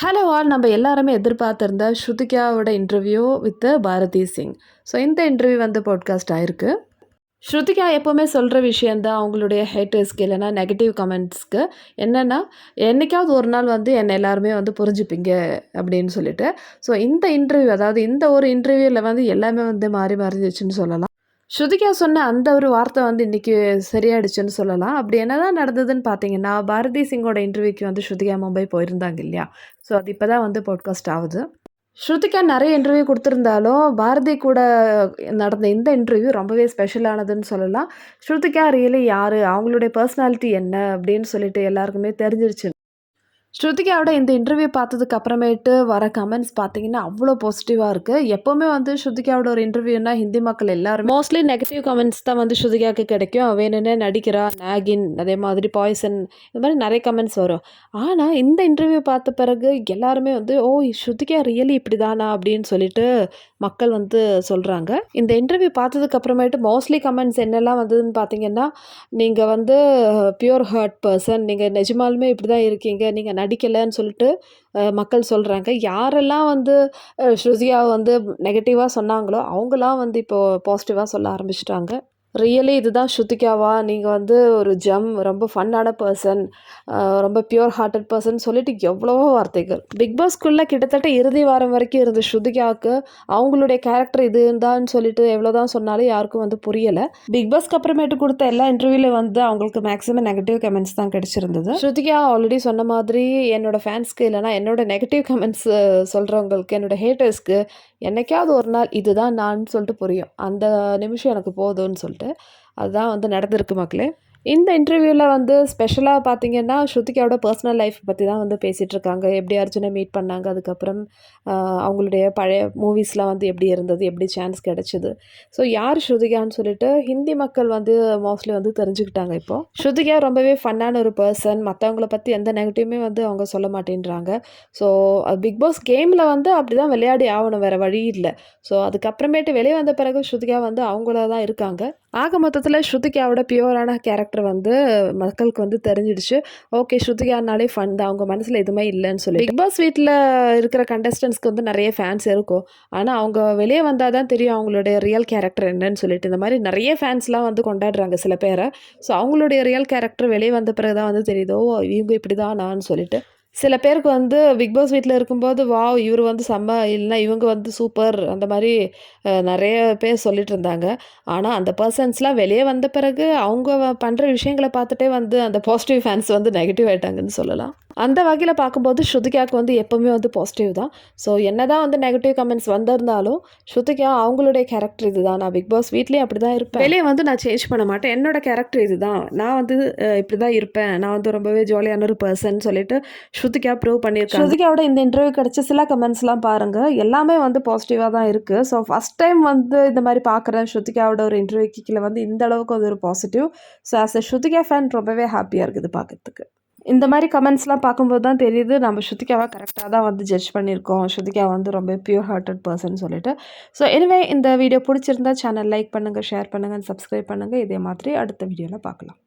Hello all நம்ம எல்லாருமே எதிர்பார்த்திருந்த ஸ்ருதிகாவோட interview with Bharathi Singh. So இந்த இன்டர்வியூ வந்து பாட்காஸ்ட் ஆயிருக்கு. ஸ்ருதிகா எப்போவுமே சொல்கிற விஷயந்தான் அவங்களுடைய ஹேட்டர்ஸ்க்கு இல்லைனா நெகட்டிவ் கமெண்ட்ஸ்க்கு என்னென்னா, என்றைக்காவது ஒரு நாள் வந்து என்னை எல்லாருமே வந்து புரிஞ்சுப்பீங்க அப்படின்னு சொல்லிட்டு. ஸோ இந்த இன்டர்வியூ அதாவது இந்த ஒரு இன்டர்வியூவில் வந்து எல்லாமே வந்து மாறி மறைஞ்சிச்சுன்னு சொல்லலாம். ஸ்ருதிகா சொன்ன அந்த ஒரு வார்த்தை வந்து இன்றைக்கி சரியாயிடுச்சுன்னு சொல்லலாம். அப்படி என்னதான் நடந்ததுன்னு பார்த்தீங்கன்னா, பாரதி சிங்கோட இன்டர்வியூக்கு வந்து ஸ்ருதிகா மும்பை போயிருந்தாங்க இல்லையா? ஸோ அது இப்போ தான் வந்து பாட்காஸ்ட் ஆகுது. ஸ்ருதிகா நிறைய இன்டர்வியூ கொடுத்துருந்தாலும், பாரதி கூட நடந்த இந்த இன்டர்வியூ ரொம்பவே ஸ்பெஷலானதுன்னு சொல்லலாம். ஸ்ருதிகா ரியலி யாரு? அவங்களுடைய பர்சனாலிட்டி என்ன? அப்படின்னு சொல்லிட்டு எல்லாருக்குமே தெரிஞ்சிருச்சு. ஸ்ருதிகாவோட இந்த இன்டர்வியூ பார்த்ததுக்கு அப்புறமேட்டு வர கமெண்ட்ஸ் பார்த்தீங்கன்னா, அவ்வளோ பாசிட்டிவாக இருக்குது. எப்போவுமே வந்து ஸ்ருதிகாவோட ஒரு இன்டர்வியூனா ஹிந்தி மக்கள் எல்லாருமே மோஸ்ட்லி நெகட்டிவ் கமெண்ட்ஸ் தான் வந்து ஸ்ருதிகாவுக்கு கிடைக்கும். வேணும்னே நடிக்கிறா, நாகின், அதே மாதிரி பாய்சன், இந்த மாதிரி நிறைய கமெண்ட்ஸ் வரும். ஆனால் இந்த இன்டர்வியூ பார்த்த பிறகு எல்லாருமே வந்து, ஓ ஸ்ருதிகா ரியலி இப்படி தானா அப்படின்னு சொல்லிட்டு மக்கள் வந்து சொல்கிறாங்க. இந்த இன்டர்வியூ பார்த்ததுக்கு அப்புறமேட்டு மோஸ்ட்லி கமெண்ட்ஸ் என்னெல்லாம் வந்ததுன்னு பார்த்தீங்கன்னா, நீங்கள் வந்து பியூர் ஹார்ட் பர்சன், நீங்கள் நிஜமாலுமே இப்படி தான் இருக்கீங்க, நீங்கள் நடிக்கலைன்னு சொல்லிட்டு மக்கள் சொல்கிறாங்க. யாரெல்லாம் வந்து ஸ்ருதிகாவை வந்து நெகட்டிவாக சொன்னாங்களோ அவங்களாம் வந்து இப்போது பாசிட்டிவாக சொல்ல ஆரம்பிச்சிட்டாங்க. ரியலி இதுதான் ஸ்ருதிகாவா? நீங்கள் வந்து ஒரு ரொம்ப ஃபன்னான பர்சன், ரொம்ப பியூர் ஹார்ட்டட் பர்சன் சொல்லிட்டு எவ்வளவோ வார்த்தைகள். பிக் பாஸ்க்குள்ளே கிட்டத்தட்ட இறுதி வாரம் வரைக்கும் இருந்த ஸ்ருதிகாவுக்கு அவங்களுடைய கேரக்டர் இதுதான்னு சொல்லிட்டு எவ்வளோதான் சொன்னாலும் யாருக்கும் வந்து புரியலை. பிக் பாஸ்க்கு அப்புறமேட்டு கொடுத்த எல்லா இன்டர்வியூவில் வந்து அவங்களுக்கு மேக்ஸிமம் நெகட்டிவ் கமெண்ட்ஸ் தான் கிடச்சிருந்தது. ஸ்ருதிகா ஆல்ரெடி சொன்ன மாதிரி என்னோட ஃபேன்ஸ்க்கு இல்லைனா என்னோட நெகட்டிவ் கமெண்ட்ஸ் சொல்கிறவங்களுக்கு, என்னோட ஹேட்டர்ஸ்க்கு என்னைக்காவது ஒரு நாள் இதுதான் நான் சொல்லிட்டு புரியும். அந்த நிமிஷம் எனக்கு போதும்னு சொல்லிட்டு அதுதான் வந்து நடந்திருக்கு மக்களே. இந்த இன்டர்வியூவில் வந்து ஸ்பெஷலாக பார்த்தீங்கன்னா, ஸ்ருதிகாவோட பர்சனல் லைஃப் பற்றி தான் வந்து பேசிகிட்ருக்காங்க. எப்படி அர்ஜுனை மீட் பண்ணாங்க, அதுக்கப்புறம் அவங்களுடைய பழைய மூவிஸ்லாம் வந்து எப்படி இருந்தது, எப்படி சான்ஸ் கிடச்சிது, ஸோ யார் ஸ்ருதிகான்னு சொல்லிட்டு ஹிந்தி மக்கள் வந்து மோஸ்ட்லி வந்து தெரிஞ்சுக்கிட்டாங்க இப்போது. ஸ்ருதிகா ரொம்பவே ஃபன்னான ஒரு பர்சன், மற்றவங்கள பற்றி எந்த நெகட்டிவுமே வந்து அவங்க சொல்ல மாட்டேன்றாங்க. ஸோ பிக் பாஸ் கேமில் வந்து அப்படி தான் விளையாடி ஆகணும், வேறு வழி இல்லை. ஸோ அதுக்கப்புறமேட்டு வெளியே வந்த பிறகு ஸ்ருதிகா வந்து அவங்கள தான் இருக்காங்க. ஆக மொத்தத்தில் ஸ்ருதிகாவோட பியூரான கேரக்டர் வந்து மக்களுக்கு வந்து தெரிஞ்சிடுச்சு. ஓகே ஸ்ருதிகானாலே ஃபன் தான், அவங்க மனசில் எதுவுமே இல்லைன்னு சொல்லி. பிக் பாஸ் வீட்டில் இருக்கிற கண்டஸ்டன்ஸ்க்கு வந்து நிறைய ஃபேன்ஸ் இருக்கும். ஆனால் அவங்க வெளியே வந்தால் தான் தெரியும் அவங்களுடைய ரியல் கேரக்டர் என்னன்னு சொல்லிட்டு. இந்த மாதிரி நிறைய ஃபேன்ஸ்லாம் வந்து கொண்டாடுறாங்க சில பேரை. ஸோ அவங்களுடைய ரியல் கேரக்டர் வெளியே வந்த பிறகு தான் வந்து தெரியுதோ இவங்க இப்படி தான் நான் சொல்லிட்டு. சில பேருக்கு வந்து பிக் பாஸ் வீட்டில் இருக்கும்போது வாவ் இவர் வந்து செம்ம, இல்லைனா இவங்க வந்து சூப்பர், அந்த மாதிரி நிறைய பேர் சொல்லிட்டு இருந்தாங்க. ஆனால் அந்த பர்சன்ஸ்லாம் வெளியே வந்த பிறகு அவங்க பண்ணுற விஷயங்களை பார்த்துட்டே வந்து அந்த பாசிட்டிவ் ஃபேன்ஸ் வந்து நெகட்டிவ் ஆகிட்டாங்கன்னு சொல்லலாம். அந்த வகையில் பார்க்கும்போது ஸ்ருதிகாவுக்கு வந்து எப்போவுமே வந்து பாசிட்டிவ் தான். ஸோ என்ன தான் வந்து நெகட்டிவ் கமெண்ட்ஸ் வந்திருந்தாலும் ஸ்ருதிகா அவங்களுடைய கேரக்டர் இது தான், நான் பிக் பாஸ் வீட்லேயும் அப்படி தான் இருப்பேன், வெளியே வந்து நான் சேஞ்ச் பண்ண மாட்டேன், என்னோட கேரக்டர் இது தான், நான் வந்து இப்படி தான் இருப்பேன், நான் வந்து ரொம்பவே ஜாலியான ஒரு பர்சன் சொல்லிட்டு ஸ்ருதிகா ப்ரூவ் பண்ணியிருக்காங்க. ஸ்ருதிகாவோட இந்த இன்டர்வியூ கிடச்ச சில கமெண்ட்ஸ்லாம் பாருங்கள், எல்லாமே வந்து பாசிட்டிவாக தான் இருக்குது. ஸோ ஃபஸ்ட் டைம் வந்து இந்த மாதிரி பார்க்குறேன் ஸ்ருதிகாவோட ஒரு இன்டர்வியூக்கு கீழே வந்து இந்த அளவுக்கு வந்து ஒரு positive. So as a Shrutika fan ரொம்பவே ஹாப்பியாக இருக்குது பார்க்கறதுக்கு. இந்த மாதிரி கமெண்ட்ஸ்லாம் பார்க்கும்போது தான் தெரியுது நம்ம ஸ்ருதிகாவை கரெக்டாக தான் வந்து ஜட்ஜ் பண்ணியிருக்கோம். ஸ்ருதிகா வந்து ரொம்ப பியூர் ஹார்ட்டட் பர்சன் சொல்லிட்டு. ஸோ எனிவே இந்த வீடியோ பிடிச்சிருந்தா சேனல் லைக் பண்ணுங்கள், ஷேர் பண்ணுங்கள், சப்ஸ்கிரைப் பண்ணுங்கள். இதே மாதிரி அடுத்த வீடியோவில் பார்க்கலாம்.